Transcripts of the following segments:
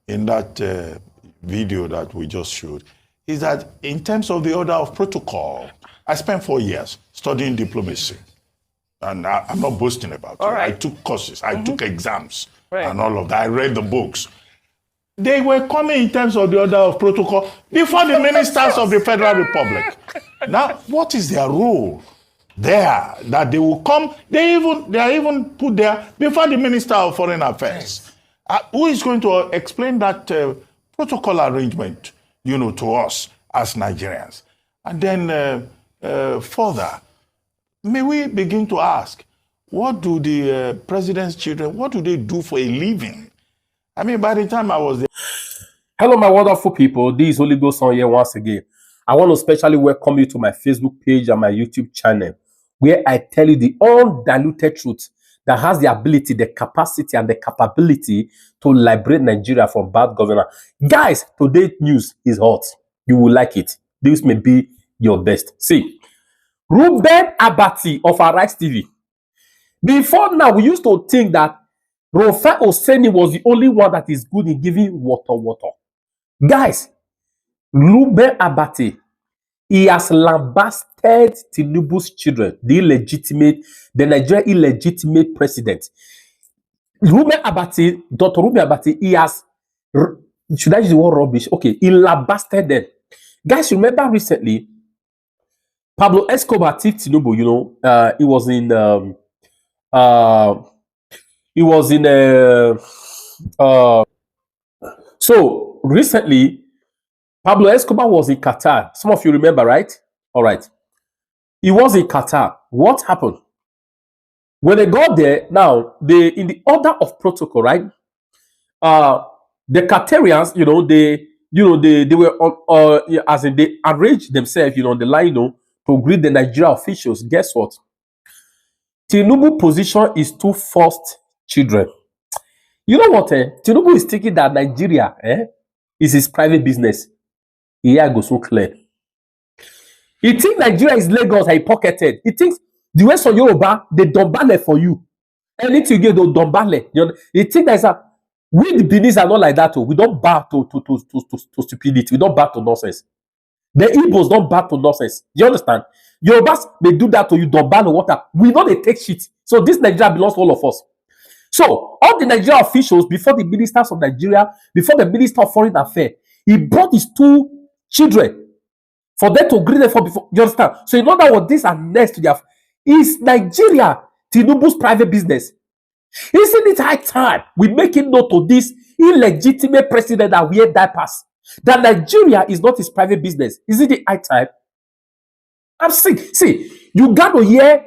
in that video that we just showed is that in terms of the order of protocol, I spent 4 years studying diplomacy. And I'm not boasting about it. Right. I took courses, I took exams and all of that. I read the books. They were coming in terms of the order of protocol before the ministers of the Federal Republic. Now, what is their role there that they will come? They are even put there before the Minister of Foreign Affairs. Who is going to explain that protocol arrangement, to us as Nigerians? And then further, may we begin to ask, what do the president's children, what do they do for a living? I mean, by the time I was there. Hello, my wonderful people. This is Holy Ghost on here once again. I want to especially welcome you to my Facebook page and my YouTube channel, where I tell you the undiluted truth that has the ability, the capacity, and the capability to liberate Nigeria from bad governance. Guys, today's news is hot. You will like it. This may be your best. See, Ruben Abati of Arise TV. Before now, we used to think that Ruben S0ns was the only one that is good in giving water. Guys, Ruben Abati, he has lambasted Tinubu's children, the Nigerian illegitimate president. Ruben Abati, Dr. Ruben Abati, he has, should I use the word rubbish? Okay, he lambasted them. Guys, remember recently, Pablo Escobar, Tinubu, so recently, Pablo Escobar was in Qatar. Some of you remember, right? All right. He was in Qatar. What happened? When they got there, now, in the order of protocol, right? The Qatarians, they were, as in they arranged themselves, on the line, to greet the Nigeria officials. Guess what? Tinubu position is two first children. You know what? Tinubu is thinking that Nigeria is his private business. Here goes so clear. He thinks Nigeria is Lagos, he pocketed. He thinks the West of Yoruba, they don't bale for you. Anything you get, they don't bale. He thinks that we the Benis are not like that. We don't bow to stupidity. We don't bow to nonsense. The Igbos don't bow to nonsense. You understand? Yorubas may do that to you, don't ban water. We know they take shit. So this Nigeria belongs to all of us. So all the Nigerian officials, before the ministers of Nigeria, before the Minister of Foreign Affairs, he brought his two children for them to greet them for before. You understand? So you know that what these are next to their is Nigeria, Tinubu's private business. Isn't it high time we make him know to this illegitimate president that wear diapers that Nigeria is not his private business? Isn't it high time? I'm sick. See, you got to hear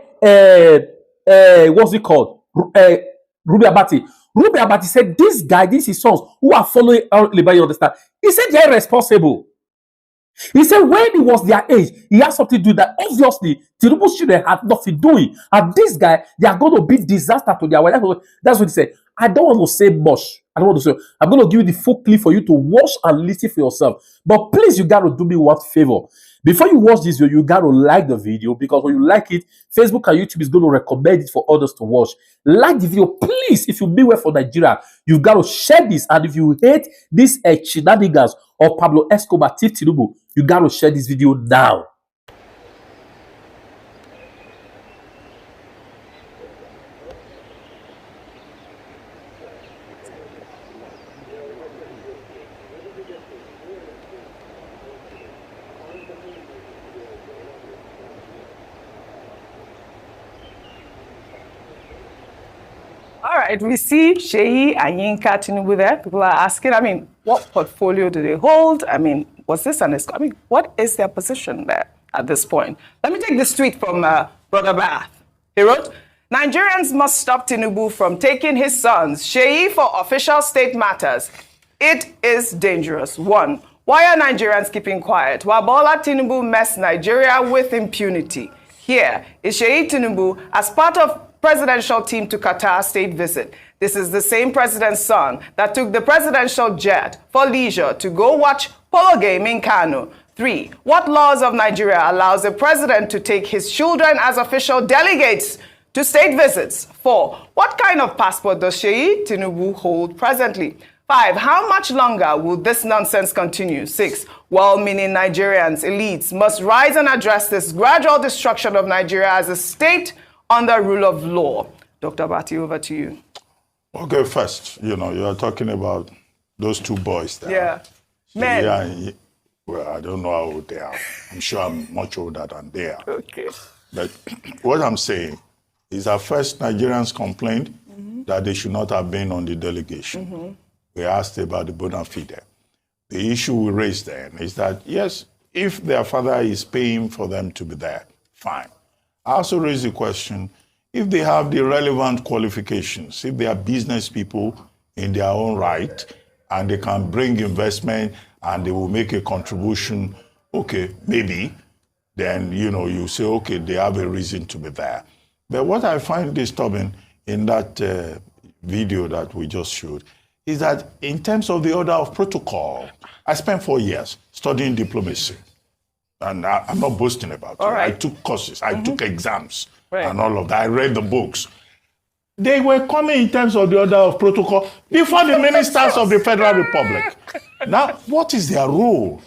what's it called? Ruben Abati. Ruben Abati said, this guy, these his sons who are following Liban, you understand? He said they're responsible. He said when he was their age, he had something to do that. Obviously, Tinubu's children had nothing doing. And this guy, they are going to be disaster to their wife. That's what he said. I don't want to say much. I don't want to say. I'm going to give you the full clip for you to watch and listen for yourself. But please, you got to do me one favor. Before you watch this video, you got to like the video, because when you like it, Facebook and YouTube is going to recommend it for others to watch. Like the video, please. If you mean well for Nigeria, you've got to share this. And if you hate this shenanigans of Pablo Escobar, Tinubu, you got to share this video now. All right, we see Sheyi and Yinka Tinubu there. People are asking, what portfolio do they hold? Was this an escort? What is their position there at this point? Let me take this tweet from Brother Bath. He wrote, Nigerians must stop Tinubu from taking his sons, Sheyi, for official state matters. It is dangerous. 1. Why are Nigerians keeping quiet while Bola Tinubu mess Nigeria with impunity? Here is Sheyi Tinubu as part of presidential team to Qatar state visit. This is the same president's son that took the presidential jet for leisure to go watch polo game in Kano. 3. What laws of Nigeria allows the president to take his children as official delegates to state visits? 4. What kind of passport does Sheyi Tinubu hold presently? 5, how much longer will this nonsense continue? 6, well-meaning Nigerians, elites, must rise and address this gradual destruction of Nigeria as a state under rule of law. Dr. Abati, over to you. Okay, first, you're talking about those two boys there. Yeah. Men. Yeah, well, I don't know how old they are. I'm sure I'm much older than they are. Okay. But what I'm saying is that first Nigerians complained that they should not have been on the delegation. We asked about the bona fide. The issue we raised then is that, yes, if their father is paying for them to be there, fine. I also raised the question, if they have the relevant qualifications, if they are business people in their own right, and they can bring investment and they will make a contribution, okay, maybe, then, you say, okay, they have a reason to be there. But what I find disturbing in that video that we just showed is that in terms of the order of protocol, I spent 4 years studying diplomacy. And I'm not boasting about it. Right. I took courses, I took exams, right, and all of that. I read the books. They were coming in terms of the order of protocol before the ministers of the Federal Republic. Now, what is their role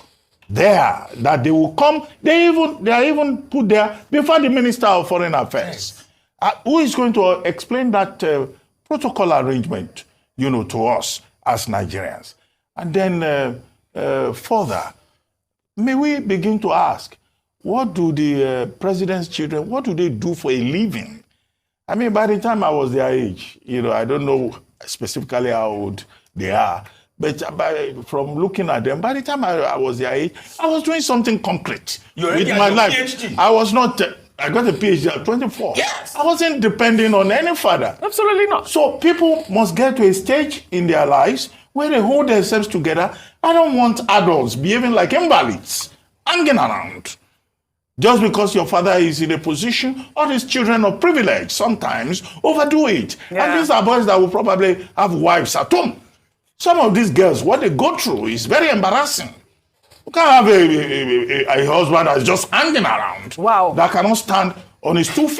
there that they will come? They are even put there before the Minister of Foreign Affairs. Who is going to explain that protocol arrangement, to us as Nigerians? And then further, may we begin to ask, what do the president's children, what do they do for a living? I mean, by the time I was their age, I don't know specifically how old they are, but from looking at them, by the time I was their age, I was doing something concrete with my life. PhD. I was not, I got a PhD at 24. Yes. I wasn't depending on any father. Absolutely not. So people must get to a stage in their lives where they hold themselves together. I don't want adults behaving like invalids, hanging around. Just because your father is in a position, or his children of privilege sometimes overdo it. Yeah. And these are boys that will probably have wives at home. Some of these girls, what they go through is very embarrassing. You can't have a husband that's just hanging around. Wow. That cannot stand on his 2 feet.